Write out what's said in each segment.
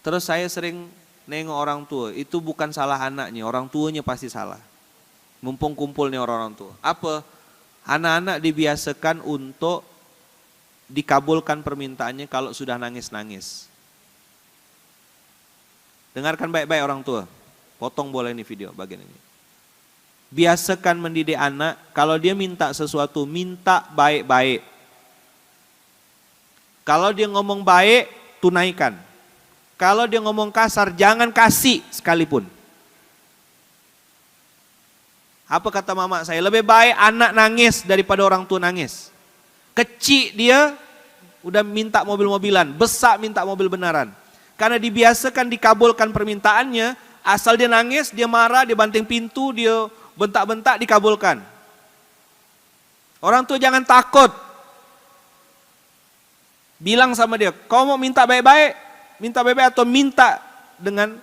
Terus saya sering nengok orang tua, itu bukan salah anaknya, orang tuanya pasti salah. Mumpung kumpul nih orang-orang tua. Apa? Anak-anak dibiasakan untuk dikabulkan permintaannya kalau sudah nangis-nangis. Dengarkan baik-baik orang tua. Potong boleh nih video bagian ini. Biasakan mendidik anak, kalau dia minta sesuatu, minta baik-baik. Kalau dia ngomong baik, tunaikan. Kalau dia ngomong kasar, jangan kasih sekalipun. Apa kata mama saya? Lebih baik anak nangis daripada orang tua nangis. Kecil dia udah minta mobil-mobilan, besar minta mobil beneran. Karena dibiasakan dikabulkan permintaannya, asal dia nangis, dia marah, dia banting pintu, dia bentak-bentak, dikabulkan. Orang tua jangan takut. Bilang sama dia, kau mau minta baik-baik? Minta baik-baik atau minta dengan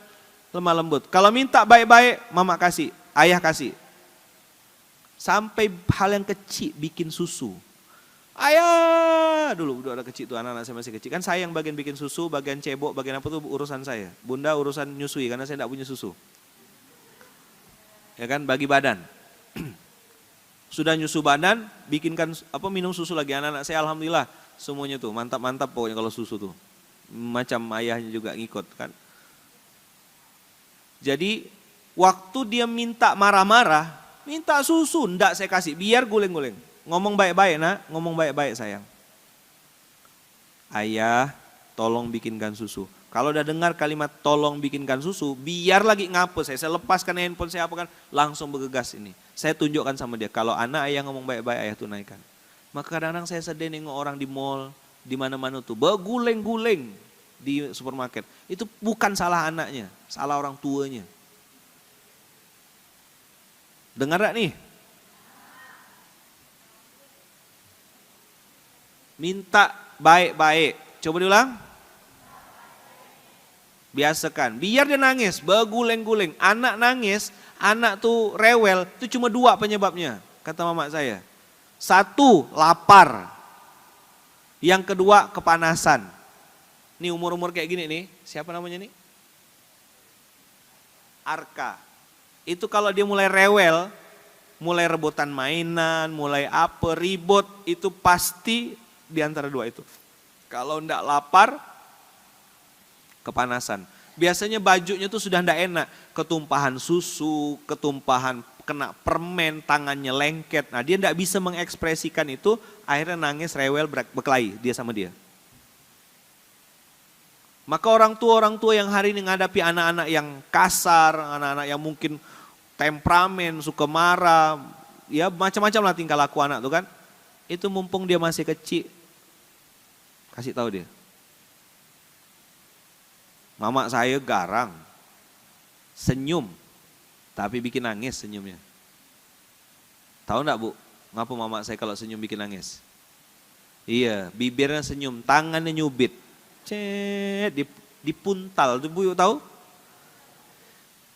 lemah lembut? Kalau minta baik-baik, mama kasih, ayah kasih. Sampai hal yang kecil, bikin susu. Ayah, dulu udah kecil tuh, anak-anak saya masih kecil. Kan saya yang bagian bikin susu, bagian cebok, bagian apa tuh urusan saya. Bunda urusan nyusui karena saya tidak punya susu. Ya kan, bagi badan. Sudah nyusu badan, bikinkan apa minum susu lagi. Anak-anak saya alhamdulillah semuanya tuh mantap-mantap pokoknya kalau susu tuh. Macam ayahnya juga ngikut kan. Jadi waktu dia minta marah-marah, minta susu, ndak saya kasih, biar guling-guling. Ngomong baik-baik nak, ngomong baik-baik sayang. Ayah, tolong bikinkan susu. Kalau udah dengar kalimat tolong bikinkan susu, biar lagi ngapus saya lepaskan handphone saya apa kan, langsung bergegas ini. Saya tunjukkan sama dia, kalau anak ayah ngomong baik-baik, ayah tunaikan. Maka kadang-kadang saya sedih nengok orang di mall, di mana-mana tuh, berguling-guling di supermarket. Itu bukan salah anaknya, salah orang tuanya. Dengar gak nih? Minta baik-baik. Coba diulang. Biasakan. Biar dia nangis, berguling-guling. Anak nangis, anak tuh rewel. Itu cuma dua penyebabnya, kata mama saya. Satu, lapar. Yang kedua, kepanasan. Nih umur-umur kayak gini nih, siapa namanya nih? Arka. Itu kalau dia mulai rewel, mulai rebutan mainan, mulai apa, ribut, itu pasti di antara dua itu. Kalau enggak lapar, kepanasan. Biasanya bajunya tuh sudah enggak enak, ketumpahan susu, ketumpahan kena permen, tangannya lengket. Nah dia enggak bisa mengekspresikan itu, akhirnya nangis, rewel, berkelahi dia sama dia. Maka orang tua yang hari ini menghadapi anak-anak yang kasar, anak-anak yang mungkin temperamen, suka marah, ya macam-macam lah tingkah laku anak tuh kan. Itu mumpung dia masih kecil, kasih tahu dia. Mama saya garang, senyum, tapi bikin nangis senyumnya. Tahu enggak bu, ngapa mama saya kalau senyum bikin nangis? Iya, bibirnya senyum, tangannya nyubit. Cet, dipuntal, tuh bu tahu?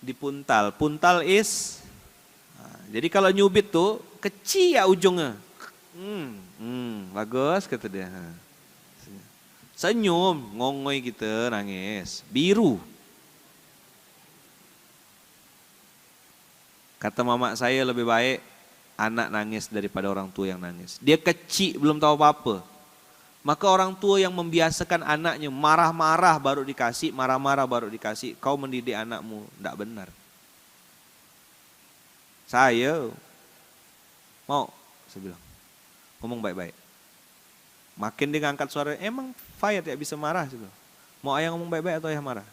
Dipuntal, puntal is, nah, jadi kalau nyubit tuh kecil ya ujungnya. Bagus kata dia. Senyum, ngongoy gitu, nangis, biru. Kata mama saya lebih baik anak nangis daripada orang tua yang nangis. Dia kecil, belum tahu apa-apa. Maka orang tua yang membiasakan anaknya marah-marah baru dikasih, marah-marah baru dikasih. Kau mendidik anakmu, tidak benar. Saya mau, saya bilang, ngomong baik-baik. Makin dia ngangkat suara, emang Fayat ya bisa marah? Saya bilang. Mau ayah ngomong baik-baik atau ayah marah?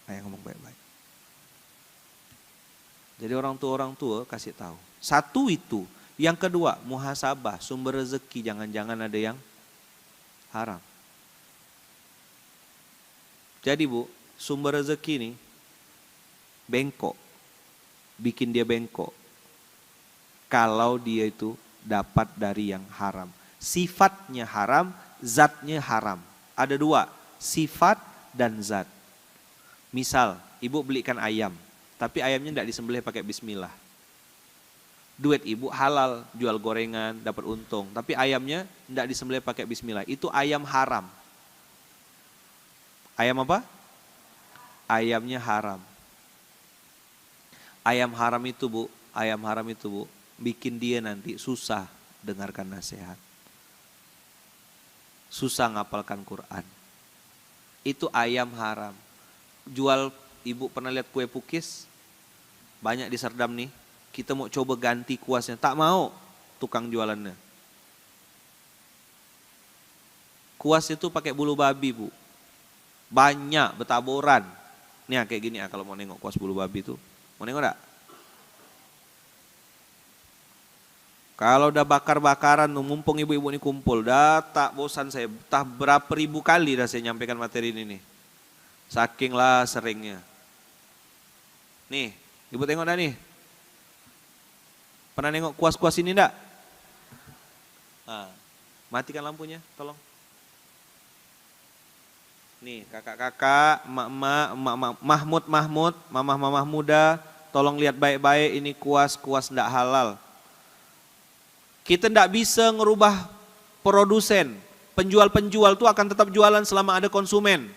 Ayah ngomong baik-baik. Jadi orang tua kasih tahu. Satu itu, yang kedua muhasabah, sumber rezeki, jangan-jangan ada yang haram. Jadi bu, sumber rezeki ini bengkok, bikin dia bengkok. Kalau dia itu dapat dari yang haram. Sifatnya haram, zatnya haram. Ada dua, sifat dan zat. Misal, ibu belikan ayam, tapi ayamnya tidak disembelih pakai bismillah. Duit ibu halal, jual gorengan, dapat untung. Tapi ayamnya tidak disembelih pakai bismillah. Itu ayam haram. Ayam apa? ayamnya haram. Ayam haram itu bu, bikin dia nanti susah dengarkan nasihat. Susah ngapalkan Quran. Itu ayam haram. Jual, ibu pernah lihat kue pukis? Banyak di Serdam nih. Kita mau coba ganti kuasnya, tak mau tukang jualannya. Kuas itu pakai bulu babi bu. Banyak, betaboran. Nih kayak gini ya kalau mau nengok kuas bulu babi itu. Mau nengok enggak? Kalau udah bakar-bakaran tuh, mumpung ibu-ibu ini kumpul, dah tak bosan saya. Entah berapa ribu kali dah saya nyampaikan materi ini nih. Saking lah seringnya. Nih, ibu tengok dah nih. Pernah nengok kuas-kuas ini enggak? Nah, matikan lampunya, tolong. Nih, kakak-kakak, emak-emak, Mahmud, mamah-mamah muda, tolong lihat baik-baik ini kuas-kuas enggak halal. Kita enggak bisa ngerubah produsen. Penjual-penjual itu akan tetap jualan selama ada konsumen.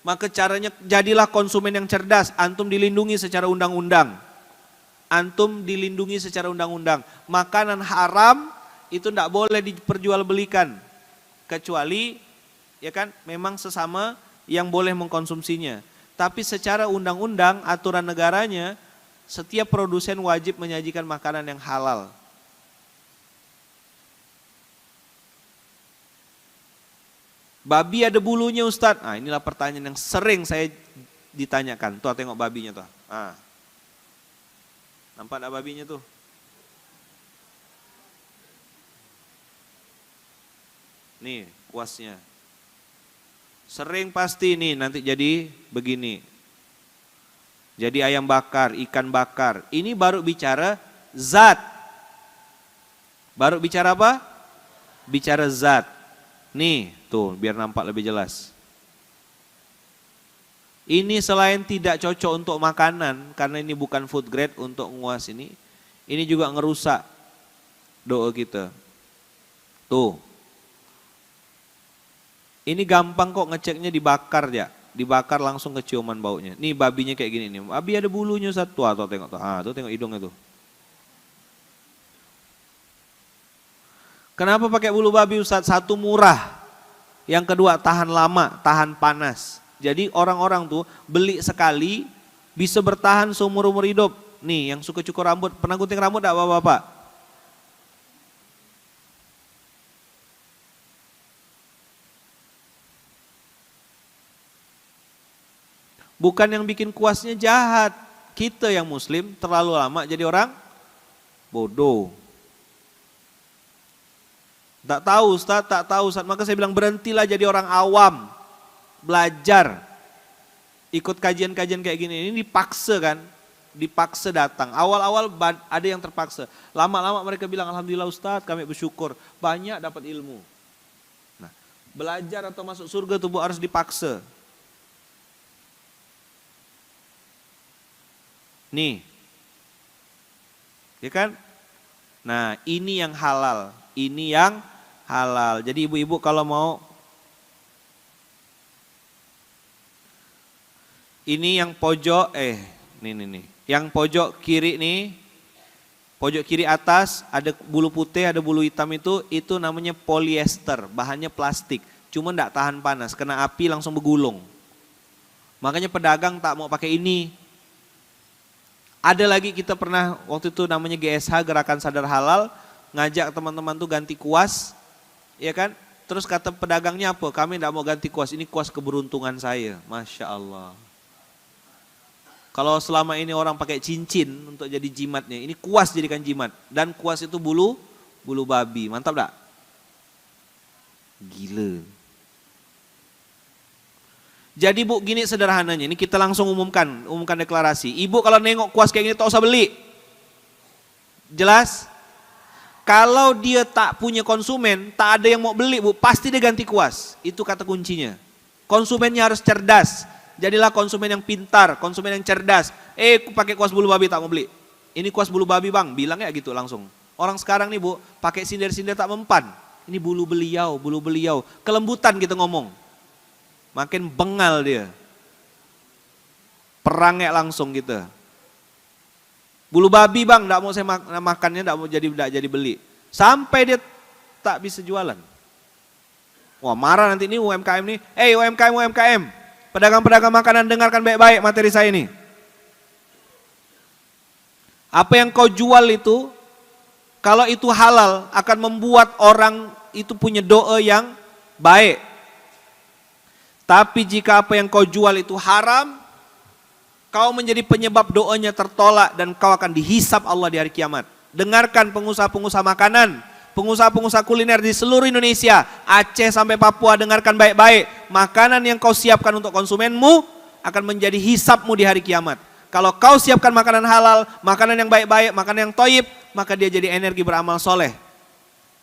Maka caranya jadilah konsumen yang cerdas, antum dilindungi secara undang-undang. Makanan haram itu tidak boleh diperjualbelikan kecuali ya kan memang sesama yang boleh mengkonsumsinya. Tapi secara undang-undang aturan negaranya setiap produsen wajib menyajikan makanan yang halal. Babi ada bulunya Ustadz. Nah, inilah pertanyaan yang sering saya ditanyakan. Tuh tengok babinya tuh. Ah. Nampak enggak babinya tuh? Nih kuasnya. Sering pasti nih nanti jadi begini. Jadi ayam bakar, ikan bakar. Ini baru bicara zat. Baru bicara apa? Bicara zat. Nih tuh biar nampak lebih jelas. Ini selain tidak cocok untuk makanan, karena ini bukan food grade untuk nguas ini juga ngerusak doa kita. Tuh. Ini gampang kok ngeceknya dibakar ya. Dibakar langsung keciuman baunya. Nih babinya kayak gini nih. Babi ada bulunya satu. Tuh tengok tuh. Ah, tuh tengok hidungnya tuh. Kenapa pakai bulu babi Ustaz? Satu murah. Yang kedua tahan lama, tahan panas. Jadi orang-orang tuh beli sekali bisa bertahan seumur-umur hidup. Nih yang suka cukur rambut, pernah gunting rambut enggak Bapak? Bukan yang bikin kuasnya jahat. Kita yang muslim terlalu lama jadi orang bodoh. Tak tahu Ustaz, maka saya bilang berhentilah jadi orang awam. Belajar, ikut kajian-kajian kayak gini, ini dipaksa kan, dipaksa datang. Awal-awal ada yang terpaksa, lama-lama mereka bilang alhamdulillah Ustadz kami bersyukur, banyak dapat ilmu. Nah, belajar atau masuk surga tuh harus dipaksa. Nih, ya kan? Nah ini yang halal, Jadi ibu-ibu kalau mau ini yang pojok, nih. Yang pojok kiri nih, pojok kiri atas ada bulu putih, ada bulu hitam itu namanya polyester, bahannya plastik. Cuma enggak tahan panas, kena api langsung bergulung. Makanya pedagang tak mau pakai ini. Ada lagi kita pernah waktu itu namanya GSH, Gerakan Sadar Halal, ngajak teman-teman tuh ganti kuas, ya kan? Terus kata pedagangnya apa? Kami enggak mau ganti kuas, ini kuas keberuntungan saya. Masya Allah. Kalau selama ini orang pakai cincin untuk jadi jimatnya, ini kuas jadikan jimat. Dan kuas itu bulu babi. Mantap enggak? Gila. Jadi Bu, gini sederhananya, ini kita langsung umumkan deklarasi. Ibu kalau nengok kuas kayak gini tak usah beli. Jelas? Kalau dia tak punya konsumen, tak ada yang mau beli Bu, pasti dia ganti kuas. Itu kata kuncinya. Konsumennya harus cerdas. Jadilah konsumen yang pintar, konsumen yang cerdas. Pakai kuas bulu babi tak mau beli. Ini kuas bulu babi Bang, bilang ya gitu langsung. Orang sekarang nih Bu, pakai sindir-sindir tak mempan. Ini bulu beliau. Kelembutan kita ngomong. Makin bengal dia. perangnya langsung kita. Bulu babi bang, tidak mau saya makannya, tidak mau jadi beli. Sampai dia tak bisa jualan. Wah marah nanti ini UMKM nih. UMKM, pedagang-pedagang makanan dengarkan baik-baik materi saya ini. Apa yang kau jual itu, kalau itu halal akan membuat orang itu punya doa yang baik. Tapi jika apa yang kau jual itu haram, kau menjadi penyebab doanya tertolak dan kau akan dihisap Allah di hari kiamat. Dengarkan pengusaha-pengusaha makanan, pengusaha-pengusaha kuliner di seluruh Indonesia, Aceh sampai Papua, dengarkan baik-baik. Makanan yang kau siapkan untuk konsumenmu akan menjadi hisapmu di hari kiamat. Kalau kau siapkan makanan halal, makanan yang baik-baik, makanan yang thayyib, maka dia jadi energi beramal soleh.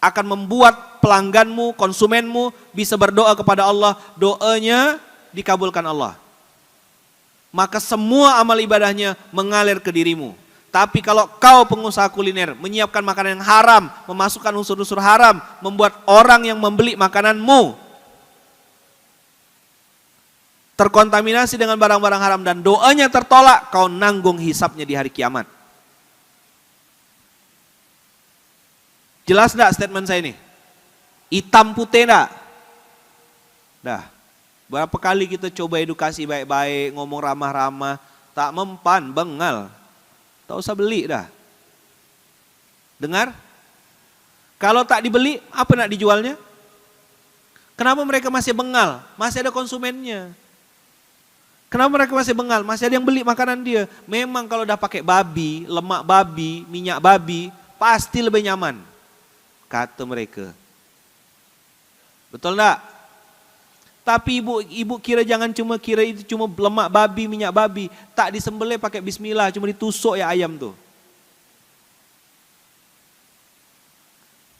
Akan membuat pelangganmu, konsumenmu bisa berdoa kepada Allah, doanya dikabulkan Allah. Maka semua amal ibadahnya mengalir ke dirimu. Tapi kalau kau pengusaha kuliner menyiapkan makanan yang haram, memasukkan unsur-unsur haram, membuat orang yang membeli makananmu terkontaminasi dengan barang-barang haram dan doanya tertolak, kau nanggung hisapnya di hari kiamat. Jelas enggak statement saya ini? Hitam putih enggak? Dah. Berapa kali kita coba edukasi baik-baik, ngomong ramah-ramah, tak mempan, bengal. Tak usah beli dah. Dengar? Kalau tak dibeli, apa nak dijualnya? Kenapa mereka masih bengal? Masih ada konsumennya. Kenapa mereka masih bengal? Masih ada yang beli makanan dia. Memang kalau udah pakai babi, lemak babi, minyak babi, pasti lebih nyaman. Kata mereka. Betul enggak? Tapi ibu kira jangan cuma kira itu cuma lemak babi, minyak babi. Tak disembelih pakai bismillah, cuma ditusuk ya ayam tuh.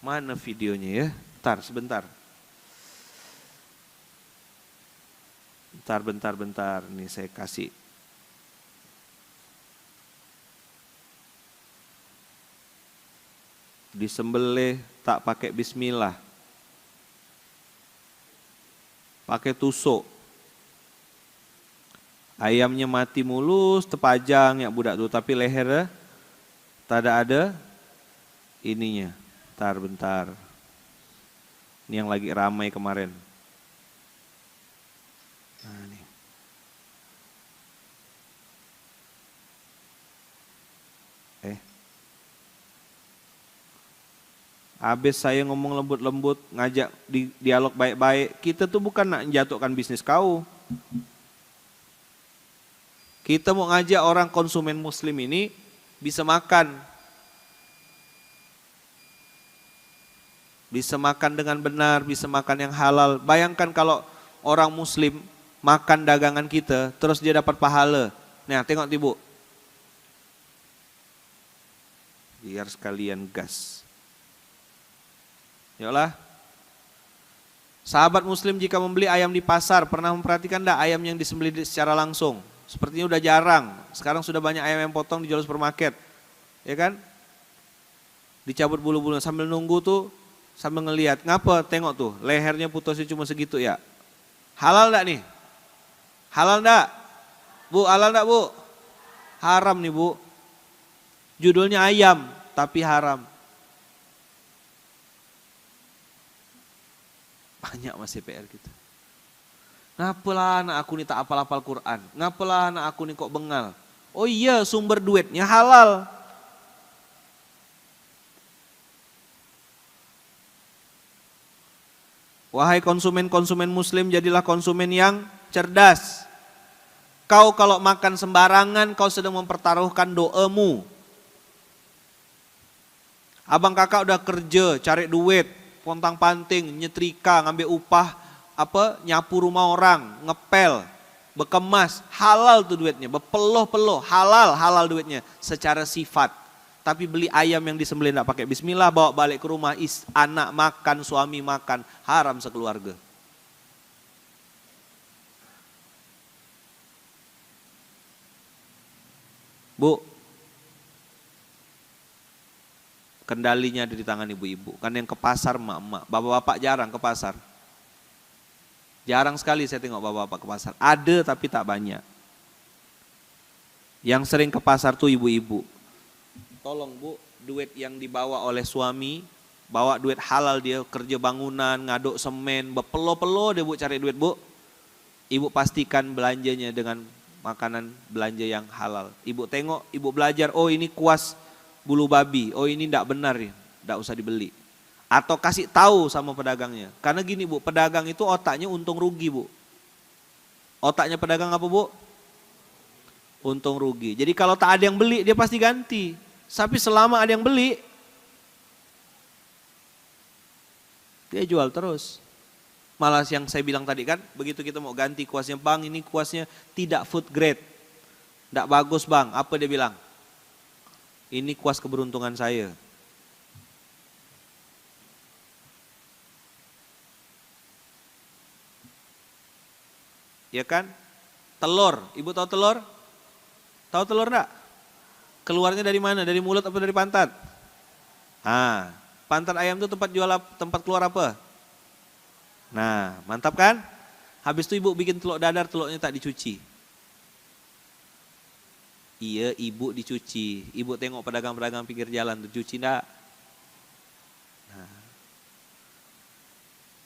Mana videonya ya? Sebentar. Bentar. Nih saya kasih. Disembelih tak pakai bismillah. Pakai tusuk. Ayamnya mati mulus, terpajang ya budak tuh, tapi lehernya tak ada ininya. Bentar. Ini yang lagi ramai kemarin. Nah, nih. Habis saya ngomong lembut-lembut, ngajak dialog baik-baik, kita tuh bukan nak menjatuhkan bisnis kau. Kita mau ngajak orang konsumen muslim ini bisa makan. Bisa makan dengan benar, bisa makan yang halal. Bayangkan kalau orang muslim makan dagangan kita, terus dia dapat pahala. Nah, tengok ibu. Biar sekalian gas. Yalah. Sahabat muslim jika membeli ayam di pasar, pernah memperhatikan enggak ayam yang disembelih secara langsung? Sepertinya udah jarang. Sekarang sudah banyak ayam yang potong dijual supermarket. Ya kan? Dicabut bulu-bulu sambil nunggu tuh, sambil ngelihat. Ngapa? Tengok tuh, lehernya putusnya cuma segitu ya. Halal enggak nih? Halal enggak? Bu, halal enggak, Bu? Haram nih, Bu. Judulnya ayam, tapi haram. Banyak masih PR gitu. Ngapalah anak aku nih tak hafal-hafal Quran? Ngapalah anak aku nih kok bengal? Oh iya, sumber duitnya halal. Wahai konsumen-konsumen muslim, jadilah konsumen yang cerdas. Kau kalau makan sembarangan, kau sedang mempertaruhkan doamu. Abang kakak udah kerja, cari duit, pontang-panting, nyetrika, ngambil upah, nyapu rumah orang, ngepel, bekemas, halal tuh duitnya, bepeloh-peloh, halal duitnya secara sifat. Tapi beli ayam yang disembelih enggak pakai bismillah, bawa balik ke rumah, anak makan, suami makan, haram sekeluarga. Bu, kendalinya ada di tangan ibu-ibu. Kan yang ke pasar emak-emak, bapak-bapak jarang ke pasar. Jarang sekali saya tengok bapak-bapak ke pasar. Ada tapi tak banyak. Yang sering ke pasar tuh ibu-ibu. Tolong Bu, duit yang dibawa oleh suami, bawa duit halal dia kerja bangunan, ngaduk semen, bepelo-pelo dia Bu cari duit Bu. Ibu pastikan belanjanya dengan makanan belanja yang halal. Ibu tengok, ibu belajar, oh ini kuas bulu babi, oh ini enggak benar ya, enggak usah dibeli. Atau kasih tahu sama pedagangnya. Karena gini Bu, pedagang itu otaknya untung rugi Bu. Otaknya pedagang apa Bu? Untung rugi. Jadi kalau tak ada yang beli dia pasti ganti. Tapi selama ada yang beli, dia jual terus. Malah yang saya bilang tadi kan, begitu kita mau ganti kuasnya, bang ini kuasnya tidak food grade. Tidak bagus bang, apa dia bilang? Ini kuas keberuntungan saya. Ya kan? Telur, ibu tahu telur? Tahu telur enggak? Keluarnya dari mana? Dari mulut apa dari pantat? Ah, pantat ayam itu tempat keluar apa? Nah, mantap kan? Habis itu ibu bikin telur dadar, telurnya tak dicuci. Iya, ibu dicuci. Ibu tengok pedagang-pedagang pinggir jalan tuh cuci enggak? Nah,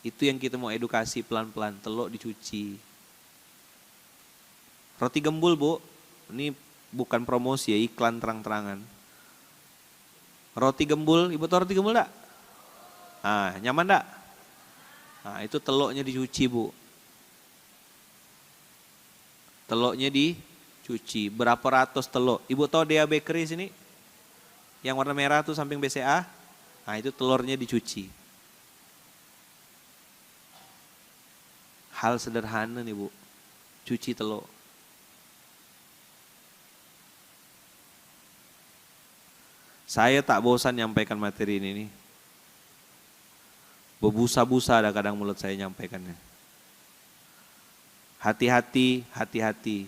itu yang kita mau edukasi pelan-pelan, telur dicuci. Roti gembul Bu, ini bukan promosi ya, iklan terang-terangan. Roti gembul, ibu tahu roti gembul enggak? Ah, nyaman enggak? Nah itu telurnya dicuci Bu. Telurnya dicuci. Berapa ratus telur? Ibu tahu Dea Bakery sini? Yang warna merah tuh samping BCA. Nah itu telurnya dicuci. Hal sederhana nih Bu. Cuci telur. Saya tak bosan nyampaikan materi ini nih. Berbusa-busa ada kadang mulut saya nyampaikannya. Hati-hati, hati-hati.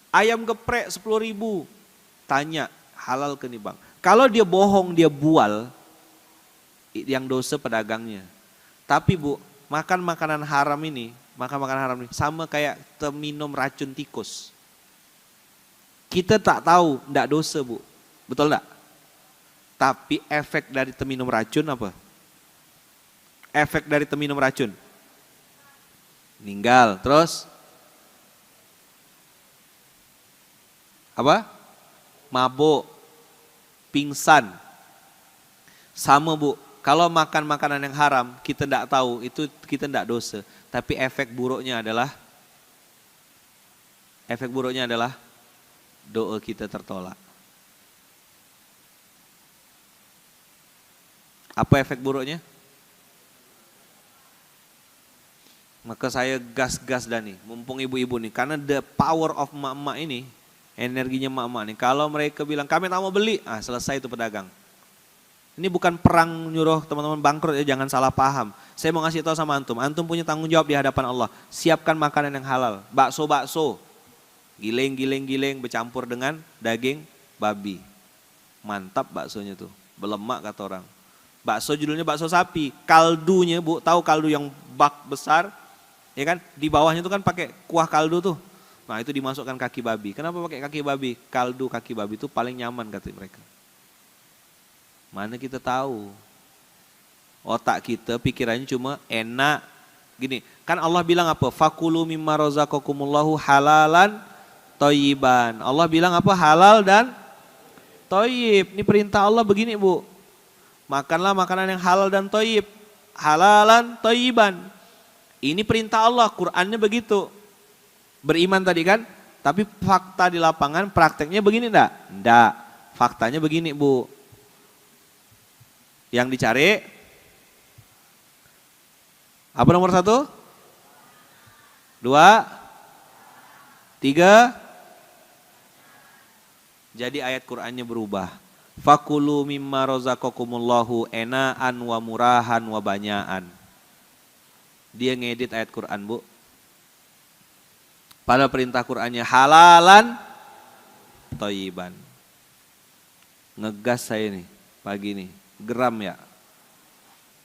Ayam geprek 10.000. Tanya, halal ke nih bang? Kalau dia bohong, dia bual, yang dosa pedagangnya. Tapi Bu, makan makanan haram ini sama kayak minum racun tikus. Kita tak tahu, enggak dosa Bu. Betul enggak? Tapi efek dari minum racun apa? Efek dari minum racun? Meninggal, terus? Apa? Mabuk, pingsan. Sama Bu, kalau makan makanan yang haram, kita tidak tahu, itu kita tidak dosa. Tapi efek buruknya adalah doa kita tertolak. Apa efek buruknya? Maka saya gas-gas dah nih, mumpung ibu-ibu nih, karena the power of emak-emak ini, energinya emak-emak nih, kalau mereka bilang kami tak mau beli, selesai itu pedagang. Ini bukan perang nyuruh teman-teman bangkrut ya, jangan salah paham. Saya mau ngasih tahu sama antum punya tanggung jawab di hadapan Allah. Siapkan makanan yang halal, bakso, giling bercampur dengan daging babi. Mantap baksonya tuh, berlemak kata orang. Bakso judulnya bakso sapi, kaldunya Bu, tahu kaldu yang bak besar? Ya kan, di bawahnya itu kan pakai kuah kaldu tuh. Nah itu dimasukkan kaki babi. Kenapa pakai kaki babi? Kaldu kaki babi itu paling nyaman kata mereka. Mana kita tahu. Otak kita pikirannya cuma enak. Gini, kan Allah bilang apa? Fakulu mimma razaqakumullahu halalan thayyiban. Allah bilang apa? Halal dan thayyib. Ini perintah Allah begini Bu. Makanlah makanan yang halal dan thayyib. Halalan thayyiban. Ini perintah Allah, Qur'annya begitu. Beriman tadi kan, tapi fakta di lapangan prakteknya begini enggak? Enggak, faktanya begini Bu. Yang dicari, apa nomor 1? 2, 3. Jadi ayat Qur'annya berubah. Fakulu mimma razaqakumullahu ena'an wa murahan wa banya'an. Dia ngedit ayat Quran Bu. Pada perintah Qurannya halalan thayyiban. Ngegas saya nih pagi nih, geram ya.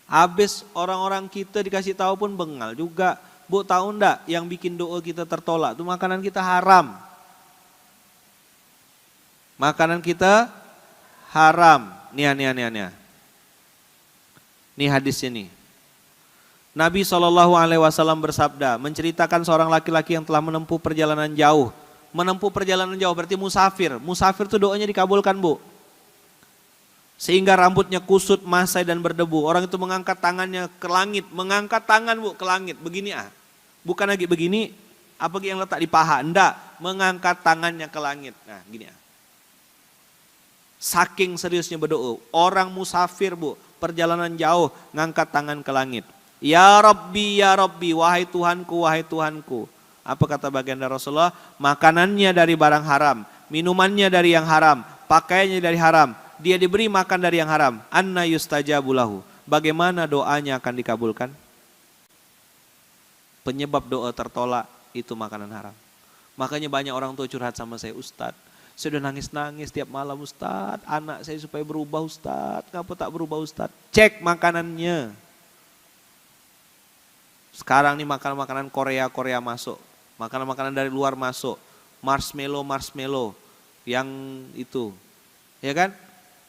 Habis orang-orang kita dikasih tahu pun bengal juga. Bu tahu ndak yang bikin doa kita tertolak itu makanan kita haram. Makanan kita haram. Nih. Nih hadisnya nih. Nabi SAW bersabda, menceritakan seorang laki-laki yang telah menempuh perjalanan jauh. Menempuh perjalanan jauh berarti musafir. Musafir tuh doanya dikabulkan, Bu. Sehingga rambutnya kusut, masai dan berdebu. Orang itu mengangkat tangannya ke langit. Mengangkat tangan, Bu, ke langit. Begini Bukan lagi begini, apa yang letak di paha. Enggak, mengangkat tangannya ke langit. Nah, gini Saking seriusnya berdoa. Orang musafir, Bu, perjalanan jauh, ngangkat tangan ke langit. Ya Rabbi, wahai Tuhanku. Apa kata baginda Rasulullah? Makanannya dari barang haram, minumannya dari yang haram, pakaiannya dari haram. Dia diberi makan dari yang haram. Anna yustajabu lahu. Bagaimana doanya akan dikabulkan? Penyebab doa tertolak itu makanan haram. Makanya banyak orang tua curhat sama saya, Ustadz, saya udah nangis-nangis tiap malam Ustadz, anak saya supaya berubah Ustadz, kenapa tak berubah Ustadz? Cek makanannya. Sekarang nih makanan-makanan Korea masuk, makanan-makanan dari luar masuk, marshmallow yang itu, ya kan?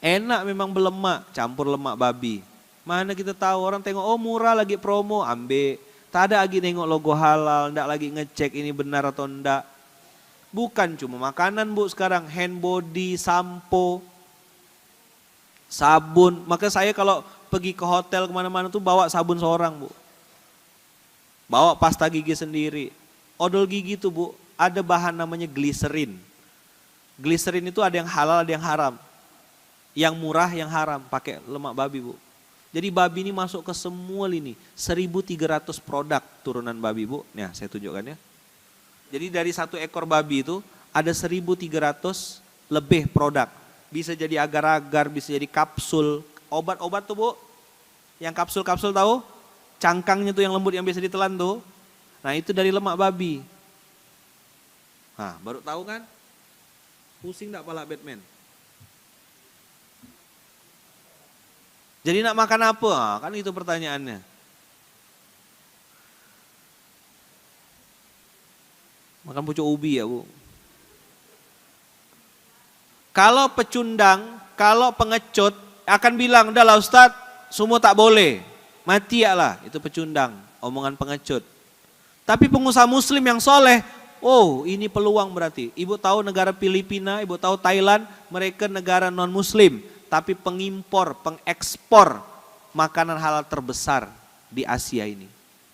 Enak memang berlemak, campur lemak babi. Mana kita tahu, orang tengok oh murah lagi promo, ambil. Tak ada lagi nengok logo halal, ndak lagi ngecek ini benar atau ndak. Bukan cuma makanan, Bu, sekarang hand body, sampo, sabun. Maka saya kalau pergi ke hotel kemana-mana tuh bawa sabun seorang, Bu. Bawa pasta gigi sendiri. Odol gigi tuh, Bu, ada bahan namanya gliserin. Gliserin itu ada yang halal, ada yang haram. Yang murah, yang haram, pakai lemak babi, Bu. Jadi babi ini masuk ke semua lini. 1.300 produk turunan babi, Bu. Nah, saya tunjukkan ya. Jadi dari satu ekor babi itu ada 1.300 lebih produk. Bisa jadi agar-agar, bisa jadi kapsul. Obat-obat tuh, Bu. Yang kapsul-kapsul tahu? Cangkangnya tuh yang lembut yang biasa ditelan tuh. Nah, itu dari lemak babi. Nah, baru tahu kan? Pusing enggak pala Batman? Jadi nak makan apa? Kan itu pertanyaannya. Makan pucuk ubi ya, Bu. Kalau pecundang, kalau pengecut akan bilang, "Udah lah Ustaz, semua tak boleh." Mati ya lah, itu pecundang, omongan pengecut. Tapi pengusaha muslim yang soleh, oh ini peluang berarti. Ibu tahu negara Filipina, ibu tahu Thailand, mereka negara non muslim. Tapi pengimpor, pengekspor makanan halal terbesar di Asia ini.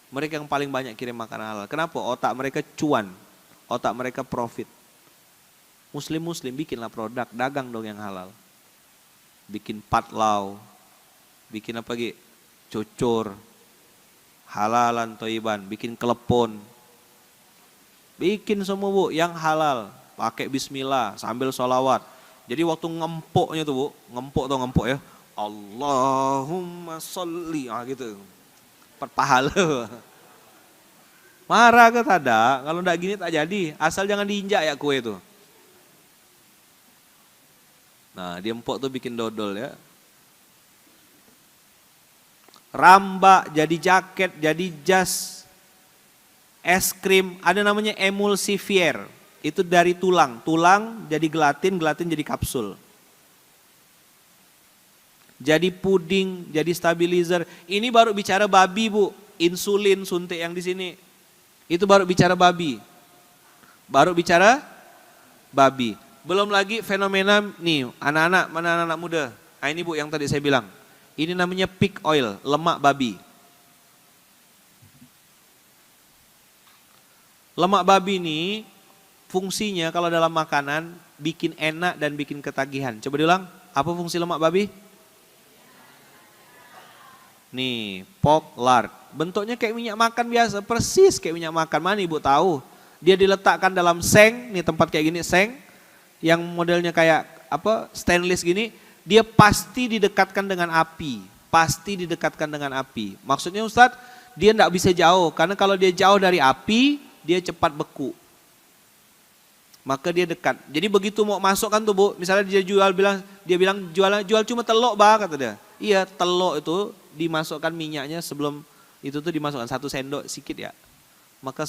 Mereka yang paling banyak kirim makanan halal. Kenapa? Otak mereka cuan, otak mereka profit. Muslim-muslim bikinlah produk, dagang dong yang halal. Bikin patlau, bikin apa lagi? Cucur, halalan toiban, bikin kelepon. Bikin semua, Bu, yang halal. Pakai bismillah sambil sholawat. Jadi waktu ngempoknya tuh, Bu, ngempok ya. Allahumma sholli, gitu. Pahala. Marah ke tada, kalau enggak gini tak jadi. Asal jangan diinjak ya kue itu. Nah, dia empok tuh bikin dodol ya. Rambak, jadi jaket, jadi jas, es krim, ada namanya emulsifier. Itu dari tulang jadi gelatin jadi kapsul. Jadi puding, jadi stabilizer. Ini baru bicara babi, Bu. Insulin suntik yang di sini. Itu baru bicara babi. Belum lagi fenomena nih, anak-anak, mana anak-anak muda. Nah, ini, Bu, yang tadi saya bilang. Ini namanya pig oil, lemak babi. Lemak babi ini fungsinya kalau dalam makanan bikin enak dan bikin ketagihan. Coba diulang, apa fungsi lemak babi? Nih, pork lard. Bentuknya kayak minyak makan biasa, persis kayak minyak makan. Mana Ibu tahu? Dia diletakkan dalam seng, nih tempat kayak gini, seng. Yang modelnya kayak apa? Stainless gini. Dia pasti didekatkan dengan api. Maksudnya Ustadz, dia enggak bisa jauh. Karena kalau dia jauh dari api, dia cepat beku. Maka dia dekat. Jadi begitu mau masuk kan tuh, Bu, misalnya dia bilang jual cuma telok, Bah, kata dia. Iya, telok itu dimasukkan minyaknya sebelum itu tuh dimasukkan 1 sendok sedikit ya. Maka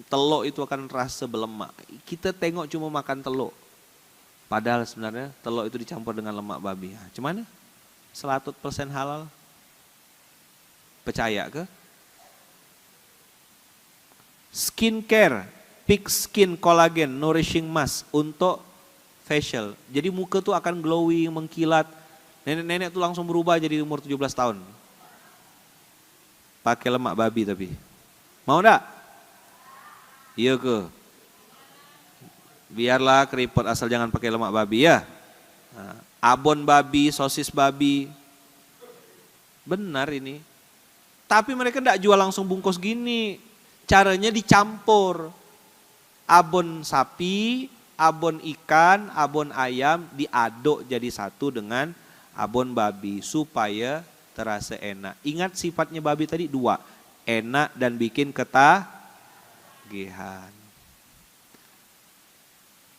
telok itu akan rasa berlemak. Kita tengok cuma makan telok. Padahal sebenarnya telur itu dicampur dengan lemak babi. Nah, cuman 100% halal. Percaya ke? Skincare, Peak Skin Collagen Nourishing Mask untuk facial. Jadi muka tuh akan glowing, mengkilat. Nenek-nenek tuh langsung berubah jadi umur 17 tahun. Pakai lemak babi tapi. Mau enggak? Iya ke? Biarlah keriput asal jangan pakai lemak babi ya. Nah, abon babi, sosis babi. Benar ini. Tapi mereka enggak jual langsung bungkus gini. Caranya dicampur. Abon sapi, abon ikan, abon ayam diaduk jadi satu dengan abon babi supaya terasa enak. Ingat sifatnya babi tadi dua. Enak dan bikin ketagihan.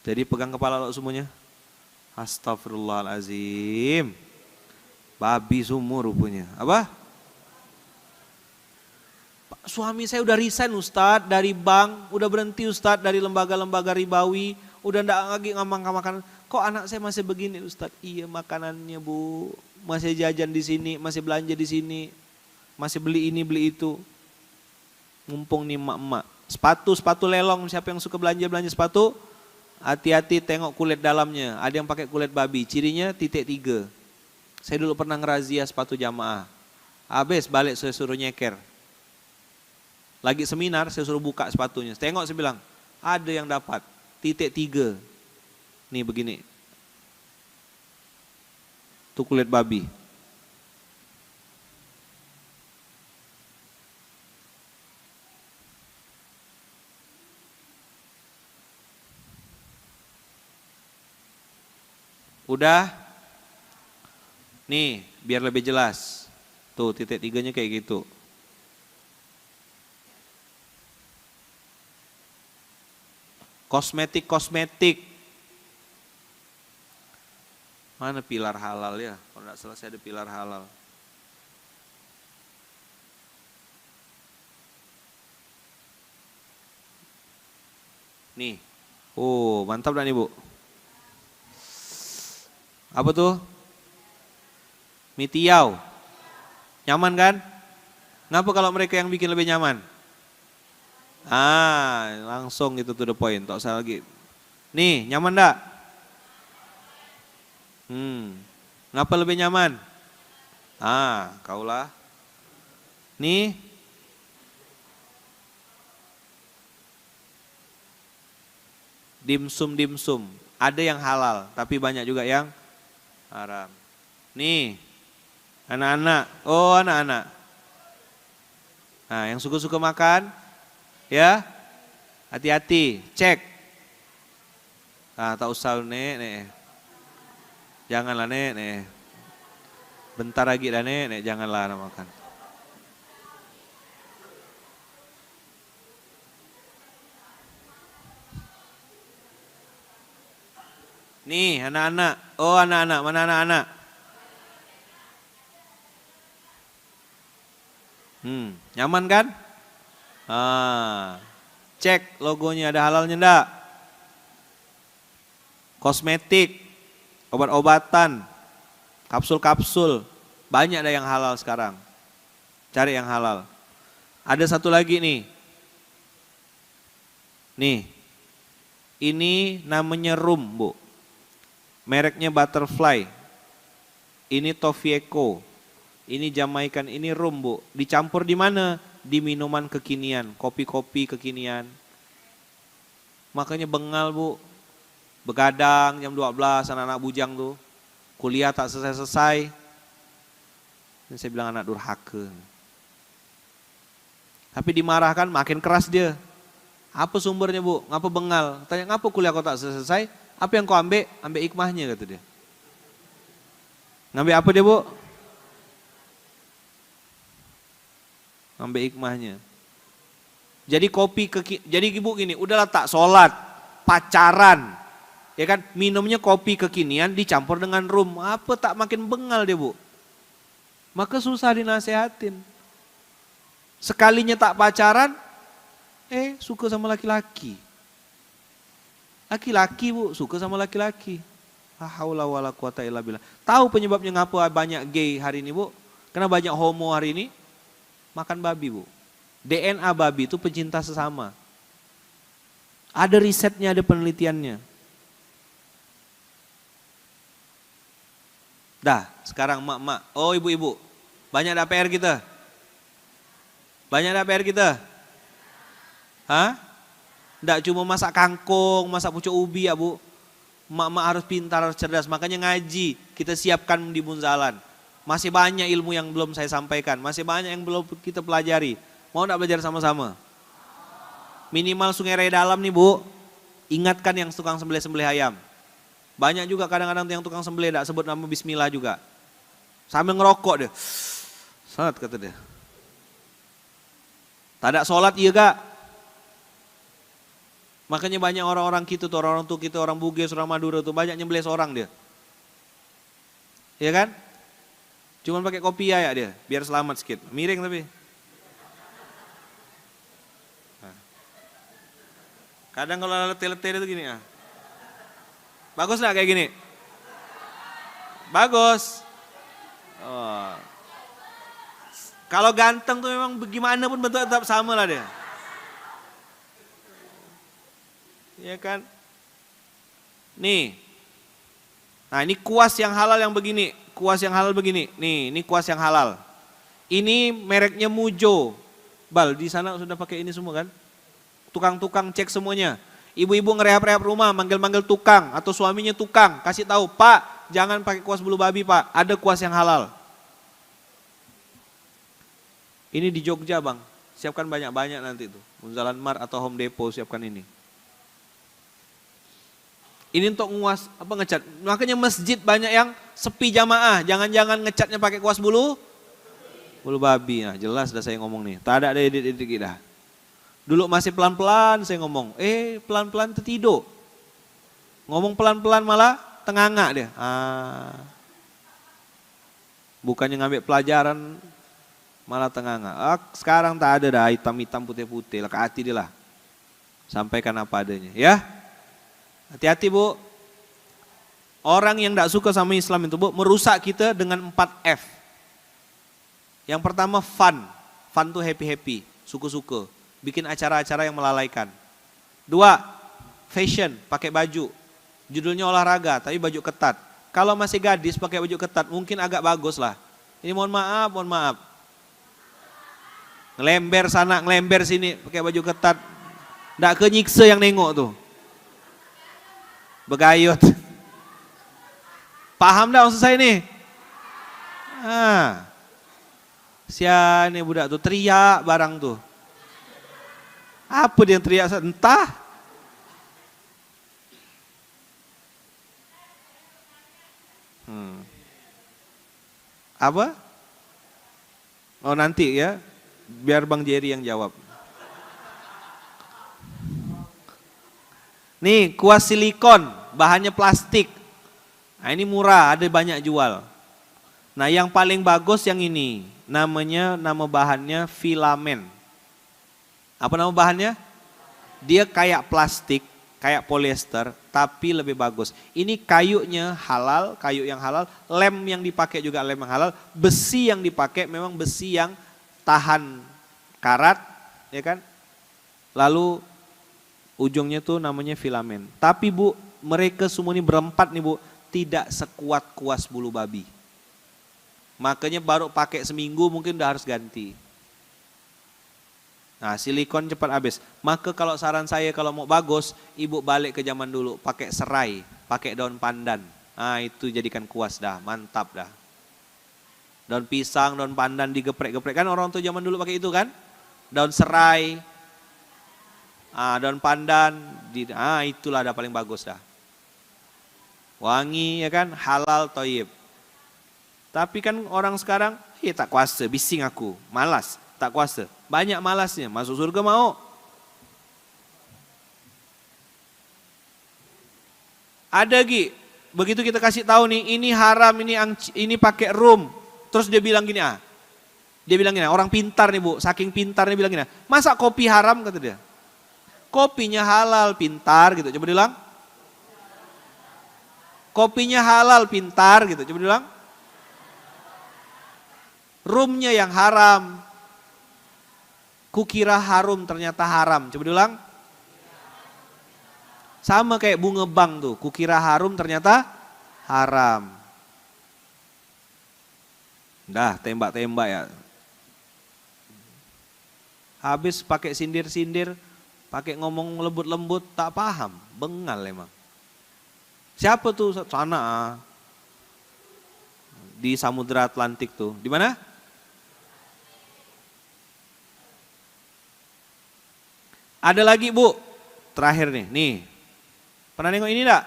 Jadi pegang kepala lo semuanya. Astagfirullahalazim. Babi semua rupanya. Apa? Suami saya udah resign Ustadz dari bank. Udah berhenti Ustadz dari lembaga-lembaga ribawi. Udah enggak lagi makan. Kok anak saya masih begini Ustadz? Iya makanannya Bu. Masih jajan di sini, masih belanja di sini. Masih beli ini, beli itu. Mumpung nih emak-emak. Sepatu lelong, siapa yang suka belanja sepatu? Hati-hati tengok kulit dalamnya. Ada yang pakai kulit babi, cirinya titik 3. Saya dulu pernah ngerazia sepatu jamaah. Habis balik saya suruh nyeker. Lagi seminar saya suruh buka sepatunya. Tengok saya bilang, ada yang dapat titik 3. Nih begini. Itu kulit babi. Udah? Nih, biar lebih jelas. Tuh, titik 3-nya kayak gitu. Kosmetik. Mana pilar halal ya? Kalau tidak salah saya ada pilar halal. Nih. Oh, mantap dah nih Bu. Apa tuh? Mie tiaw. Nyaman kan? Ngapa kalau mereka yang bikin lebih nyaman? Langsung itu to the point. Tak usah lagi. Nih, nyaman enggak? Ngapa lebih nyaman? Kaulah. Nih. Dimsum. Ada yang halal, tapi banyak juga yang haram. Nih, anak-anak. Oh, anak-anak. Nah, yang suka-suka makan, ya, hati-hati, cek. Tak usah nek. Janganlah nek. Bentar lagi dah nek, janganlah makan. Nih, anak-anak. Oh, anak-anak, mana anak-anak? Nyaman kan? Cek logonya ada halalnya enggak? Kosmetik, obat-obatan, kapsul-kapsul. Banyak ada yang halal sekarang. Cari yang halal. Ada satu lagi nih. Nih. Ini namanya rum, Bu. Mereknya Butterfly. Ini Tofieco. Ini Jamaican, ini rum Bu. Dicampur di mana? Di minuman kekinian, kopi-kopi kekinian. Makanya bengal Bu. Begadang jam 12 anak-anak bujang tuh. Kuliah tak selesai-selesai. Dan saya bilang anak durhaka. Tapi dimarahkan makin keras dia. Apa sumbernya Bu? Ngapa bengal? Tanya ngapa kuliah kau tak selesai? Apa yang kau ambil? Ambil hikmahnya kata dia. Ngambil apa dia Bu? Ngambil hikmahnya. Jadi jadi ibu gini, udahlah tak sholat, pacaran, ya kan? Minumnya kopi kekinian dicampur dengan rum, apa tak makin bengal dia Bu? Maka susah dinasehatin. Sekalinya tak pacaran, suka sama laki-laki. Laki-laki Bu, suka sama laki-laki. La haula wala quwata illa billah. Tahu penyebabnya ngapa banyak gay hari ini, Bu? Kenapa banyak homo hari ini? Makan babi, Bu. DNA babi itu pecinta sesama. Ada risetnya, ada penelitiannya. Dah, sekarang mak-mak. Oh, ibu-ibu. Banyak dah PR kita? Banyak dah PR kita? Hah? Nggak cuma masak kangkung, masak pucuk ubi ya, Bu. Mak-mak harus pintar, harus cerdas. Makanya ngaji, kita siapkan di Munzalan. Masih banyak ilmu yang belum saya sampaikan. Masih banyak yang belum kita pelajari. Mau enggak belajar sama-sama? Minimal Sungai Raya Dalam nih, Bu. Ingatkan yang tukang sembelih-sembelih ayam. Banyak juga kadang-kadang yang tukang sembelih enggak sebut nama bismillah juga. Sambil ngerokok dia. Salat kata dia. Tak ada sholat iya gak? Makanya banyak orang-orang kita tuh, orang-orang tuh kita, orang Bugis, orang Madura tuh banyak nyembelih seorang dia. Iya kan? Cuman pakai kopiah ya dia, biar selamat sedikit. Miring tapi. Nah. Kadang kalau letih-letih itu gini ah. Bagus gak kayak gini? Bagus. Oh. Kalau ganteng tuh memang bagaimana pun bentuk tetap sama lah dia. Ya kan? Nih. Nah ini kuas yang halal yang begini. Kuas yang halal begini. Nih ini kuas yang halal. Ini mereknya Mujo. Bal di sana sudah pakai ini semua kan? Tukang-tukang cek semuanya. Ibu-ibu ngerehab-rehab rumah manggil-manggil tukang atau suaminya tukang. Kasih tahu Pak jangan pakai kuas bulu babi Pak. Ada kuas yang halal. Ini di Jogja Bang. Siapkan banyak-banyak nanti tuh. Munzalan Mart atau Home Depot siapkan ini. Ini untuk nguas apa ngecat. Makanya masjid banyak yang sepi jamaah. Jangan-jangan ngecatnya pakai kuas bulu babi. Nah, jelas dah saya ngomong nih. Tak ada edit-edit dah. Dulu masih pelan-pelan saya ngomong. Pelan-pelan tertidur. Ngomong pelan-pelan malah tenganga dia. Bukannya ngambil pelajaran malah tenganga. Sekarang tak ada dah hitam-hitam putih-putih. Lah ke hati dia lah. Sampaikan apa adanya ya. Hati-hati Bu, orang yang tidak suka sama Islam itu Bu, merusak kita dengan 4 F. Yang pertama fun tuh happy-happy, suka-suka, bikin acara-acara yang melalaikan. 2, fashion, pakai baju, judulnya olahraga tapi baju ketat. Kalau masih gadis pakai baju ketat mungkin agak bagus lah. Ini mohon maaf. Ngelember sana, ngelember sini, pakai baju ketat, tidak kenyiksa yang nengok tuh. Begayut. Paham dah maksud saya nih? Sia nih budak tuh teriak barang tuh. Apa dia yang teriak? Entah. Apa? Oh nanti ya, biar Bang Jerry yang jawab. Nih kuas silikon, bahannya plastik. Nah ini murah, ada banyak jual. Nah yang paling bagus yang ini, nama bahannya filamen. Apa nama bahannya? Dia kayak plastik, kayak polyester, tapi lebih bagus. Ini kayunya halal, kayu yang halal, lem yang dipakai juga lem yang halal, besi yang dipakai memang besi yang tahan karat, ya kan? Lalu ujungnya tuh namanya filamen. Tapi Bu, mereka semua ini berempat nih Bu, tidak sekuat kuas bulu babi. Makanya baru pakai seminggu mungkin udah harus ganti. Nah silikon cepat habis. Maka kalau saran saya kalau mau bagus, Ibu balik ke zaman dulu, pakai serai, pakai daun pandan. Nah itu jadikan kuas dah, mantap dah. Daun pisang, daun pandan digeprek-geprek, kan orang tuh zaman dulu pakai itu kan. Daun serai, daun pandan, itulah dah paling bagus dah. Wangi ya kan, halal toyib. Tapi kan orang sekarang, tak kuasa, bising aku, malas, tak kuasa. Banyak malasnya, masuk surga mau. Ada Gi, begitu kita kasih tahu nih, ini haram, ini pakai rum. Terus dia bilang gini, dia bilang gini, orang pintar nih Bu, saking pintarnya bilang gini, masa kopi haram kata dia. Kopinya halal, pintar gitu. Coba bilang. Kopinya halal, pintar gitu. Coba bilang. Rumnya yang haram. Kukira harum ternyata haram. Coba diulang. Sama kayak bunga bang tuh. Kukira harum ternyata haram. Dah tembak-tembak ya. Habis pakai sindir-sindir. Pakai ngomong lembut-lembut. Tak paham. Bengal emang. Siapa tuh? Sana. Di Samudra Atlantik tuh. Di mana? Ada lagi Bu. Terakhir nih. Nih. Pernah nengok ini enggak?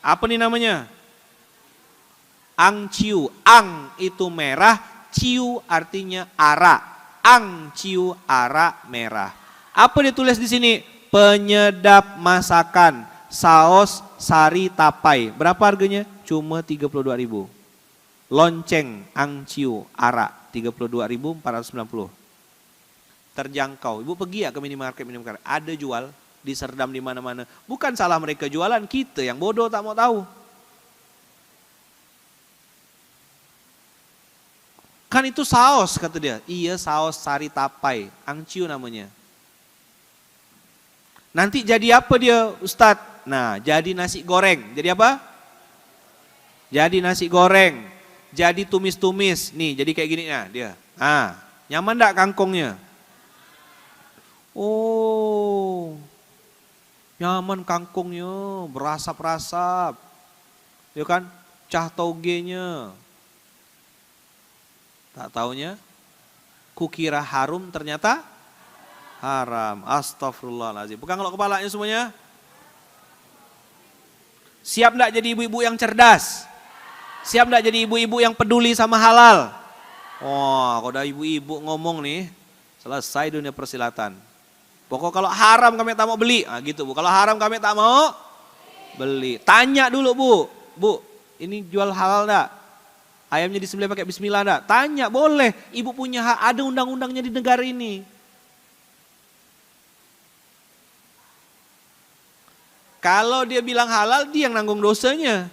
Apa nih namanya? Angciu. Ang itu merah. Ciu artinya ara. Angciu ara merah. Apa ditulis di sini? Penyedap masakan. Saos sari tapai. Berapa harganya? Cuma 32.000. Lonceng angciu ara 32.490. Terjangkau. Ibu pergi ya ke minimarket, ada jual di Serdam di mana-mana. Bukan salah mereka jualan, kita yang bodoh tak mau tahu. Kan itu saus kata dia. Iya saus sari tapai, angciu namanya. Nanti jadi apa dia Ustadz? Nah jadi nasi goreng. Jadi apa? Jadi nasi goreng. Jadi tumis-tumis. Nih jadi kayak gini nah dia. Ah, nyaman enggak kangkungnya? Oh, nyaman kangkungnya, berasap-rasap, ya kan? Cah togenya, tak taunya, kukira harum ternyata haram. Astagfirullahaladzim. Bukan kalau kepalanya semuanya. Siap enggak jadi ibu-ibu yang cerdas? Siap enggak jadi ibu-ibu yang peduli sama halal? Oh, kalau udah ibu-ibu ngomong nih, selesai dunia persilatan. Pokok kalau haram kami tak mau beli. Nah gitu Bu, kalau haram kami tak mau beli. Tanya dulu Bu, Bu ini jual halal enggak? Ayamnya disembelih pakai bismillah enggak? Tanya boleh, ibu punya hak, ada undang-undangnya di negara ini. Kalau dia bilang halal, dia yang nanggung dosanya.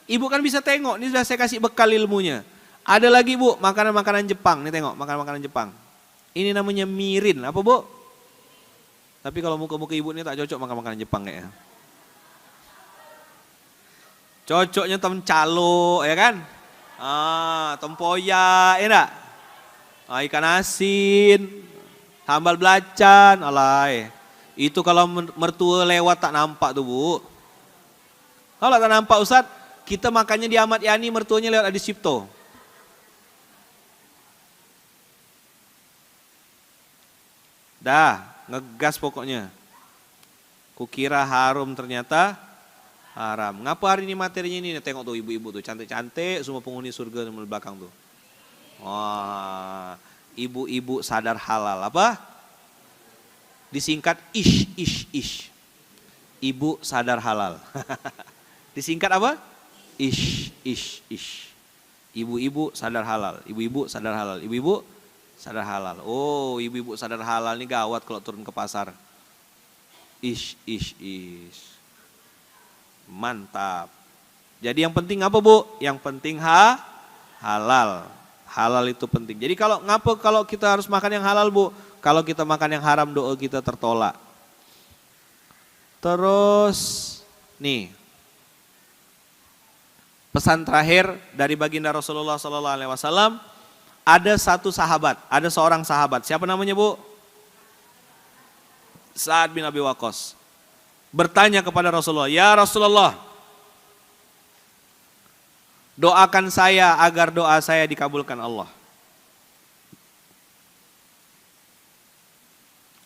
Ibu kan bisa tengok, ini sudah saya kasih bekal ilmunya. Ada lagi Bu, makanan-makanan Jepang. Nih tengok, makanan-makanan Jepang. Ini namanya mirin, apa Bu? Tapi kalau muka-muka ibu ini tak cocok makan makanan Jepang kayaknya. Cocoknya temcalo, ya kan? Tempoyak, ya enggak? Ikan asin, sambal belacan, alay. Itu kalau mertua lewat tak nampak tuh Bu. Kalau tak nampak Ustadz, kita makannya di Ahmad Yani, mertuanya lewat Adi Cipto. Dah. Ngegas pokoknya. Kukira harum ternyata haram. Ngapa hari ini materinya ini? Tengok tuh ibu-ibu tuh cantik-cantik, semua penghuni surga di belakang tuh. Wah, ibu-ibu sadar halal. Apa? Disingkat ish. Ibu sadar halal. Disingkat apa? Ish. Ibu-ibu sadar halal. Ibu-ibu sadar halal. Ibu-ibu sadar halal. Oh, ibu-ibu sadar halal ini gawat kalau turun ke pasar. Ish. Mantap. Jadi yang penting apa Bu? Yang penting halal. Halal itu penting. Jadi ngapa kalau kita harus makan yang halal Bu? Kalau kita makan yang haram doa kita tertolak. Terus nih. Pesan terakhir dari baginda Rasulullah SAW. Ada seorang sahabat. Siapa namanya Bu? Sa'ad bin Abi Waqqas. Bertanya kepada Rasulullah, "Ya Rasulullah, doakan saya agar doa saya dikabulkan Allah."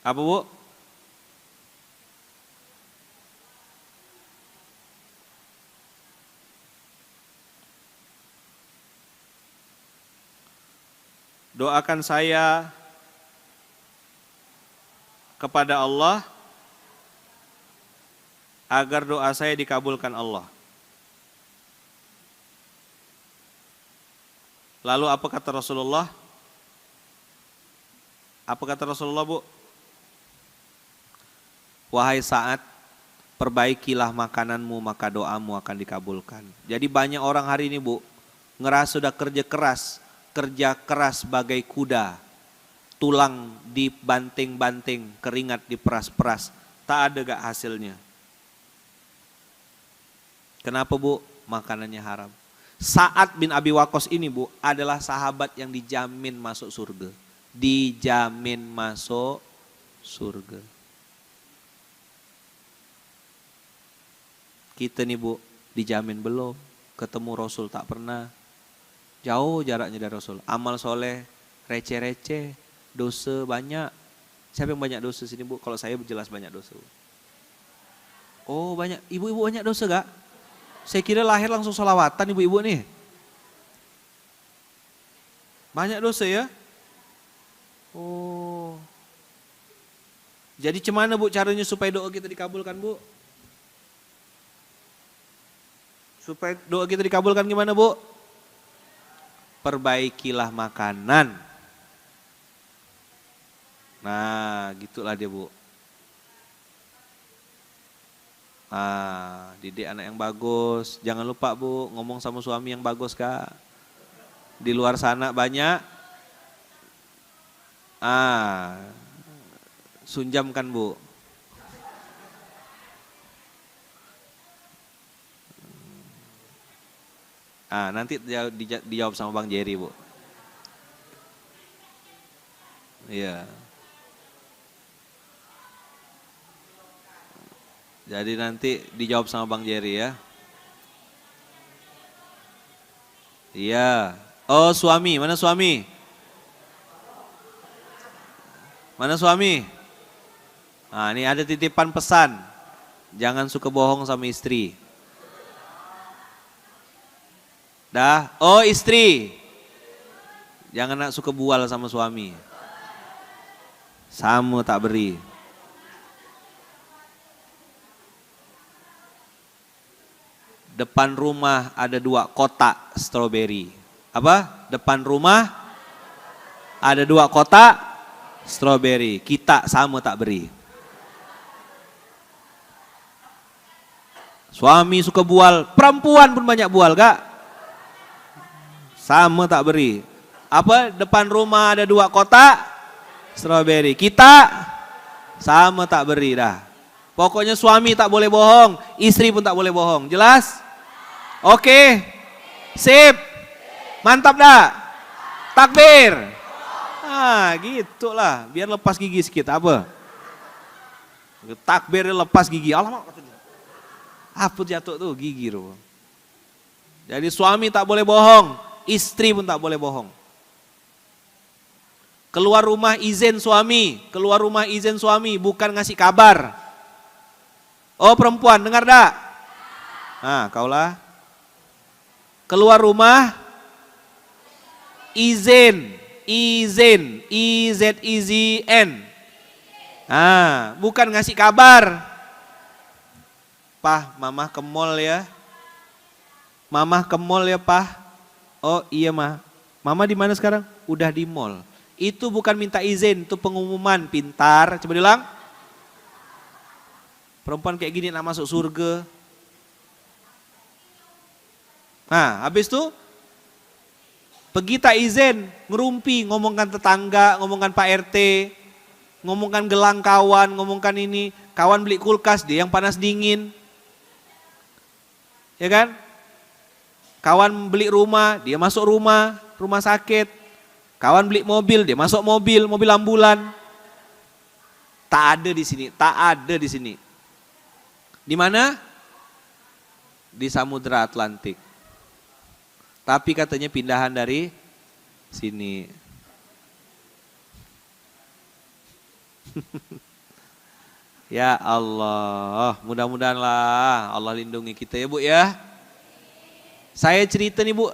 Apa Bu? Doakan saya kepada Allah agar doa saya dikabulkan Allah. Lalu apa kata Rasulullah? Apa kata Rasulullah Bu? Wahai Sa'ad, Perbaikilah makananmu maka doamu akan dikabulkan. Jadi banyak orang hari ini Bu, ngerasa sudah kerja keras bagai kuda. Tulang dibanting-banting, keringat diperas-peras. Tak ada gak hasilnya. Kenapa Bu? Makanannya haram. Sa'ad bin Abi Waqqas ini Bu, adalah sahabat yang dijamin masuk surga. Dijamin masuk surga. Kita nih Bu, dijamin belum? Ketemu Rasul tak pernah. Jauh jaraknya dari Rasul. Amal soleh, receh-receh, dosa banyak. Siapa yang banyak dosa sini Bu? Kalau saya jelas banyak dosa. Oh banyak, ibu-ibu banyak dosa gak? Saya kira lahir langsung sholawatan ibu-ibu nih. Banyak dosa ya? Oh. Jadi gimana Bu caranya supaya doa kita dikabulkan Bu? Supaya doa kita dikabulkan gimana Bu? Perbaikilah makanan. Nah gitulah dia Bu. Didik anak yang bagus. Jangan lupa Bu, ngomong sama suami yang bagus Kak. Di luar sana banyak. Sunjamkan Bu. Nanti dijawab sama Bang Jerry Bu. Iya. Jadi nanti dijawab sama Bang Jerry ya. Iya. Oh suami, mana suami? Mana suami? Ini ada titipan pesan. Jangan suka bohong sama istri. Dah, oh istri. Jangan nak suka bual sama suami. Sama tak beri. Depan rumah ada 2 kotak stroberi. Apa? Depan rumah ada 2 kotak stroberi. Kita sama tak beri. Suami suka bual, perempuan pun banyak bual gak? Sama tak beri. Apa? Depan rumah ada 2 kotak stroberi. Kita sama tak beri dah. Pokoknya suami tak boleh bohong, istri pun tak boleh bohong. Jelas? Oke. Sip. Mantap dah. Takbir. Gitulah. Biar lepas gigi sedikit. Apa? Takbir lepas gigi. Alamak. Apa jatuh tuh? Gigi tuh. Jadi suami tak boleh bohong, istri pun tak boleh bohong. Keluar rumah izin suami, bukan ngasih kabar. Oh perempuan, dengar dak? Kaulah. Keluar rumah izin, IZIN. Bukan ngasih kabar. Pah, mama ke mall ya. Mama ke mall ya, Pah. Oh iya, Mah. Mama di mana sekarang? Udah di mall. Itu bukan minta izin, itu pengumuman. Pintar. Coba diulang. Perempuan kayak gini nak masuk surga. Habis itu pergi tak izin, ngerumpi, ngomongkan tetangga, ngomongkan Pak RT, ngomongkan gelang kawan, ngomongkan ini, kawan beli kulkas, dia yang panas dingin. Ya kan? Kawan beli rumah, dia masuk rumah sakit. Kawan beli mobil, dia masuk mobil ambulan. Tak ada di sini. Di mana? Di Samudra Atlantik. Tapi katanya pindahan dari sini. Ya Allah, mudah-mudahan lah Allah lindungi kita ya Bu ya. Saya cerita nih Bu,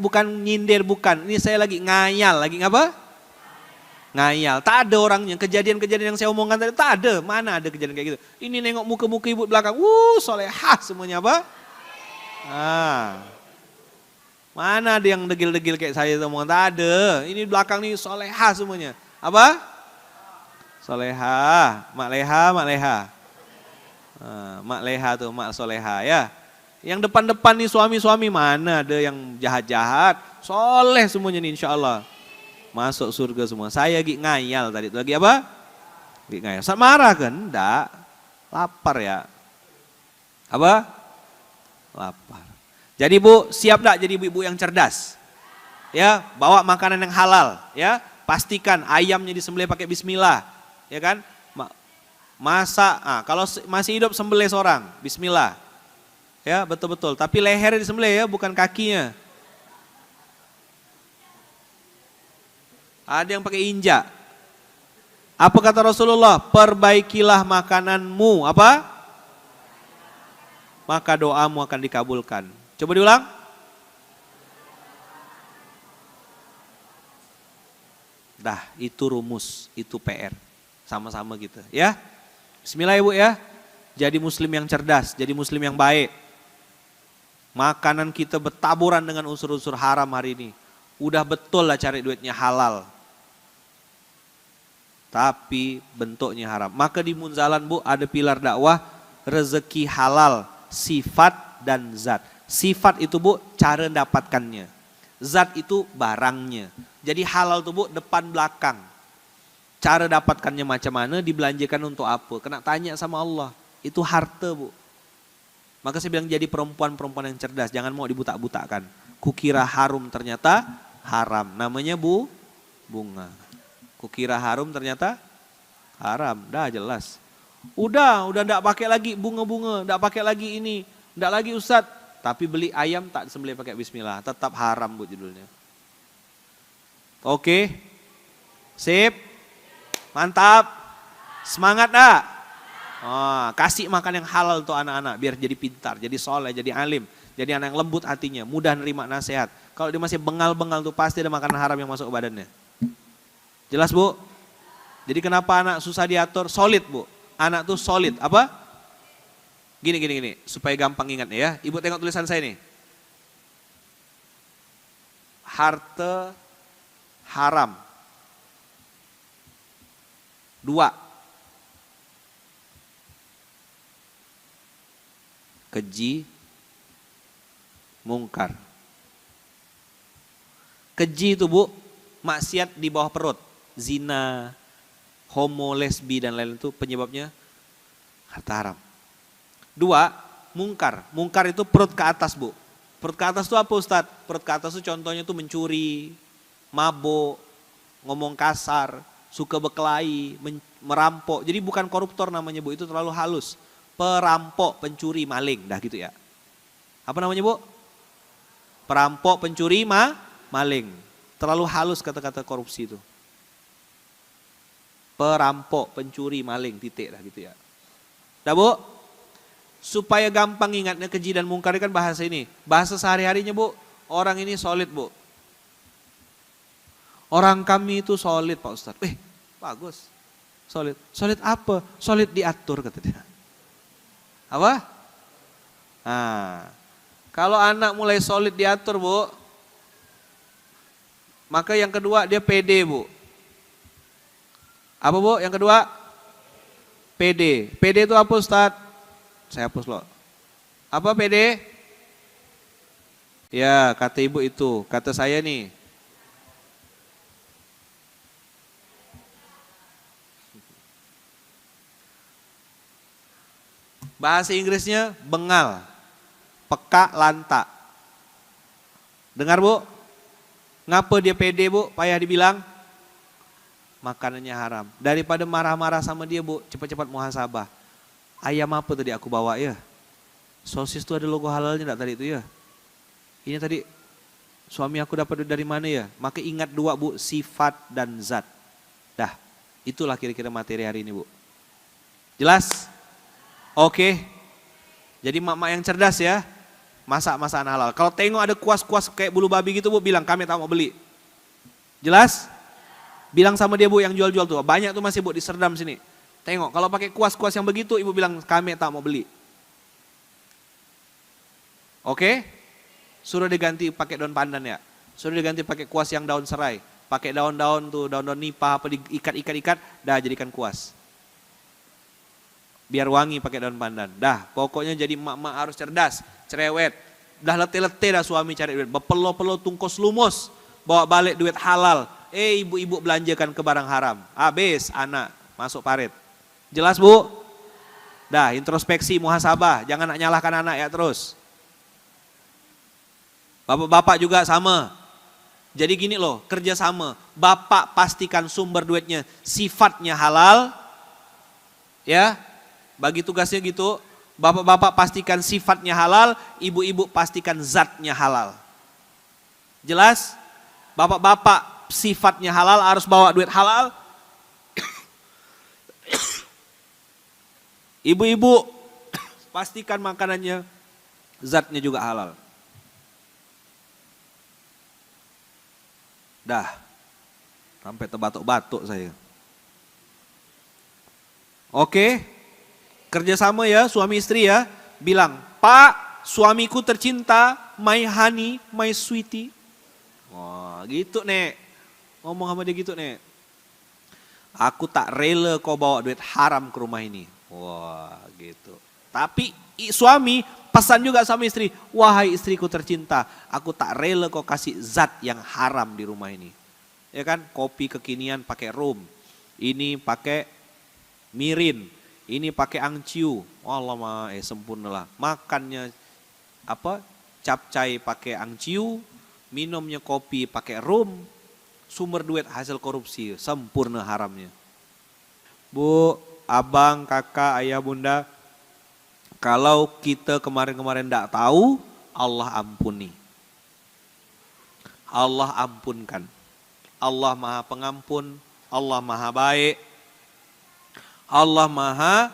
bukan nyindir, bukan. Ini saya lagi ngayal, lagi ngapa? Ngayal. Tak ada orangnya, kejadian-kejadian yang saya omongkan tadi, tak ada. Mana ada kejadian kayak gitu. Ini nengok muka-muka ibu belakang, solehah semuanya apa? Mana ada yang degil-degil kayak saya omongan, tak ada. Ini belakang nih solehah semuanya. Apa? Solehah, mak leha. Mak Leha tuh, Mak Soleha ya. Yang depan-depan nih suami-suami mana ada yang jahat-jahat. Soleh semuanya nih insya Allah. Masuk surga semua. Saya lagi ngayal tadi. Lagi apa? Lagi ngayal. Saat marah kan? Enggak. Lapar ya. Apa? Lapar. Jadi Bu, siap enggak jadi ibu-ibu yang cerdas? Ya, bawa makanan yang halal. Ya, pastikan ayamnya disembelih pakai bismillah. Ya kan? Masak, kalau masih hidup sembelih seorang. Bismillah. Ya, betul-betul. Tapi lehernya disembelih ya, bukan kakinya. Ada yang pakai injak. Apa kata Rasulullah? Perbaikilah makananmu. Apa? Maka doamu akan dikabulkan. Coba diulang. Dah, itu rumus, itu PR. Sama-sama gitu ya. Bismillah Ibu ya. Jadi muslim yang cerdas, jadi muslim yang baik. Makanan kita bertaburan dengan unsur-unsur haram hari ini. Udah betul lah cari duitnya halal. Tapi bentuknya haram. Maka di Munzalan Bu ada pilar dakwah rezeki halal, sifat dan zat. Sifat itu Bu cara dapatkannya. Zat itu barangnya. Jadi halal itu Bu depan belakang. Cara dapatkannya macam mana, dibelanjakan untuk apa. Kena tanya sama Allah. Itu harta Bu. Maka saya bilang jadi perempuan-perempuan yang cerdas. Jangan mau dibutak-butakan. Kukira harum ternyata haram. Namanya bunga. Kukira harum ternyata haram. Dah jelas. Udah enggak pakai lagi bunga-bunga. Enggak pakai lagi ini. Enggak lagi Ustaz. Tapi beli ayam tak disembelih pakai bismillah. Tetap haram Bu judulnya. Oke. Sip. Mantap. Semangat dah. Kasih makan yang halal untuk anak-anak. Biar jadi pintar, jadi soleh, jadi alim. Jadi anak yang lembut hatinya. Mudah nerima nasihat. Kalau dia masih bengal-bengal tuh pasti ada makanan haram yang masuk ke badannya. Jelas Bu? Jadi kenapa anak susah diatur? Solid Bu. Anak tuh solid. Apa? Gini. Supaya gampang ingatnya ya. Ibu tengok tulisan saya nih. Harta haram. 2. Keji, mungkar. Keji itu Bu, maksiat di bawah perut. Zina, homo, lesbi dan lain-lain itu penyebabnya harta haram. 2, mungkar. Mungkar itu perut ke atas Bu. Perut ke atas itu apa Ustadz? Perut ke atas itu contohnya itu mencuri, mabuk, ngomong kasar, suka berkelahi, merampok. Jadi bukan koruptor namanya Bu, itu terlalu halus. Perampok, pencuri, maling, dah gitu ya. Apa namanya Bu? Perampok, pencuri, maling. Terlalu halus kata-kata korupsi itu. Perampok, pencuri, maling, titik dah gitu ya. Dah Bu? Supaya gampang ingatnya keji dan mungkar kan bahasa ini. Bahasa sehari-harinya Bu, orang ini solid Bu. Orang kami itu solid Pak Ustadz. Bagus. Solid. Solid apa? Solid diatur kata dia. Apa? Kalau anak mulai solid diatur Bu, maka yang kedua dia pede Bu. Apa Bu yang kedua? Pede. Pede itu apa Ustadz? Saya hapus loh. Apa pede? Ya kata ibu itu, kata saya nih. Bahasa Inggrisnya bengal, peka, lanta. Dengar Bu? Ngapa dia pede Bu? Payah dibilang? Makanannya haram. Daripada marah-marah sama dia Bu, cepat-cepat muhasabah. Ayam apa tadi aku bawa ya? Sosis tuh ada logo halalnya enggak tadi itu ya? Ini tadi suami aku dapat dari mana ya? Maka ingat 2 Bu, sifat dan zat. Dah, itulah kira-kira materi hari ini Bu. Jelas? Oke, jadi mak-mak yang cerdas ya, masak masakan halal. Kalau tengok ada kuas-kuas kayak bulu babi gitu Bu, bilang kami tak mau beli. Jelas? Bilang sama dia Bu yang jual-jual tuh, banyak tuh masih Bu di Serdam sini. Tengok, kalau pakai kuas-kuas yang begitu ibu bilang kami tak mau beli. Oke? Suruh diganti pakai daun pandan ya. Suruh diganti pakai kuas yang daun serai. Pakai daun-daun tuh, daun-daun nipah apa diikat-ikat-ikat, dah jadikan kuas. biar wangi pakai daun pandan. Dah, pokoknya jadi emak-emak harus cerdas, cerewet. Dah letih-letih dah suami cari duit, berpelo-pelo tungkus lumus, bawa balik duit halal. Ibu-ibu belanjakan ke barang haram. Habis anak masuk parit. Jelas Bu? Dah, introspeksi, muhasabah, jangan nak nyalahkan anak ya terus. Bapak-bapak juga sama. Jadi gini loh, kerja sama. Bapak pastikan sumber duitnya sifatnya halal. Ya, bagi tugasnya gitu. Bapak-bapak pastikan sifatnya halal, ibu-ibu pastikan zatnya halal. Jelas? Bapak-bapak sifatnya halal harus bawa duit halal. Ibu-ibu pastikan makanannya zatnya juga halal. Dah, sampai terbatuk-batuk saya. Oke, kerjasama ya suami istri ya. Bilang, Pak, suamiku tercinta, my honey, my sweetie. Wah gitu Nek, ngomong sama dia gitu Nek. Aku tak rela kau bawa duit haram ke rumah ini. Wah gitu. Tapi suami pesan juga sama istri, wahai istriku tercinta, aku tak rela kau kasih zat yang haram di rumah ini. Ya kan, kopi kekinian pakai rum, ini pakai mirin, ini pakai angciu. Allah sempurna lah. Makannya apa? Capcay pakai angciu, minumnya kopi pakai rum, sumber duit hasil korupsi, sempurna haramnya. Bu, abang, kakak, ayah, bunda, kalau kita kemarin-kemarin tidak tahu, Allah ampuni. Allah ampunkan. Allah maha pengampun, Allah maha baik. Allah maha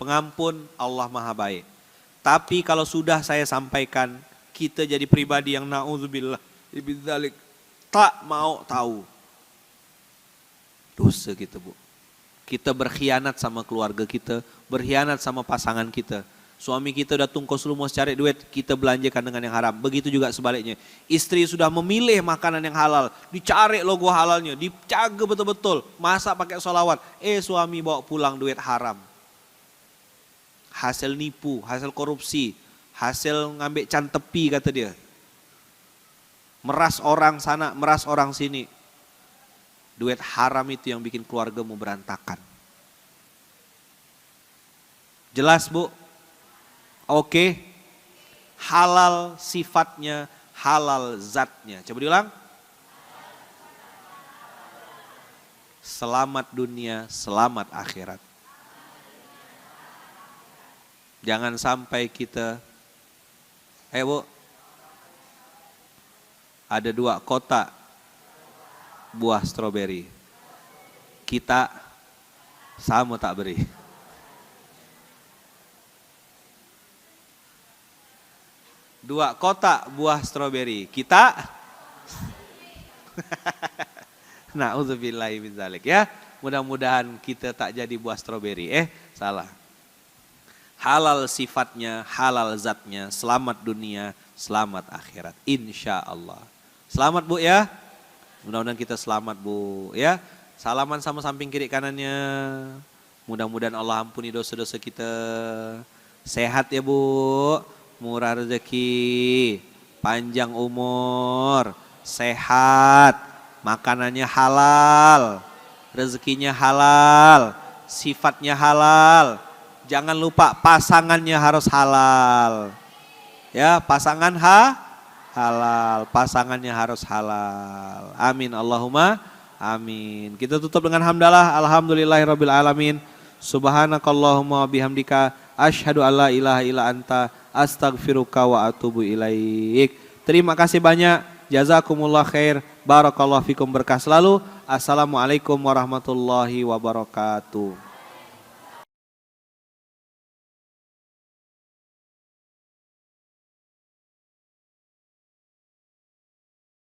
pengampun, Allah maha baik. Tapi kalau sudah saya sampaikan, kita jadi pribadi yang na'udzubillah, bidzalik, tak mau tahu. Dosa kita Bu. Kita berkhianat sama keluarga kita, berkhianat sama pasangan kita. Suami kita udah tungkos lumus cari duit, kita belanjakan dengan yang haram. Begitu juga sebaliknya. Istri sudah memilih makanan yang halal, dicari logo halalnya, dijaga betul-betul, masak pakai sholawat. Suami bawa pulang duit haram. Hasil nipu, hasil korupsi, hasil ngambil can tepi kata dia. Meras orang sana, meras orang sini. Duit haram itu yang bikin keluargamu berantakan. Jelas Bu? Oke, halal sifatnya, halal zatnya. Coba diulang. Selamat dunia, selamat akhirat. Jangan sampai kita, Bu, ada 2 kotak buah stroberi. Kita sama tak beri. 2 kotak buah stroberi, kita na'udzubillahi min dzalik ya. Mudah-mudahan kita tak jadi buah stroberi. Salah. Halal sifatnya, halal zatnya, selamat dunia, selamat akhirat. Insya Allah. Selamat Bu ya. Mudah-mudahan kita selamat Bu ya. Salaman sama samping kiri kanannya. Mudah-mudahan Allah ampuni dosa-dosa kita. Sehat ya Bu. Murah rezeki, panjang umur, sehat, makanannya halal, rezekinya halal, sifatnya halal. Jangan lupa pasangannya harus halal. Ya, pasangan halal, pasangannya harus halal. Amin Allahumma amin. Kita tutup dengan hamdalah, alhamdulillahirabbil alamin. Subhanakallahumma bihamdika asyhadu alla ilaha illa anta astaghfiruka wa atubu ilaik. Terima kasih banyak. Jazakumullah khair. Barakallahu fikum, berkah selalu. Assalamualaikum warahmatullahi wabarakatuh.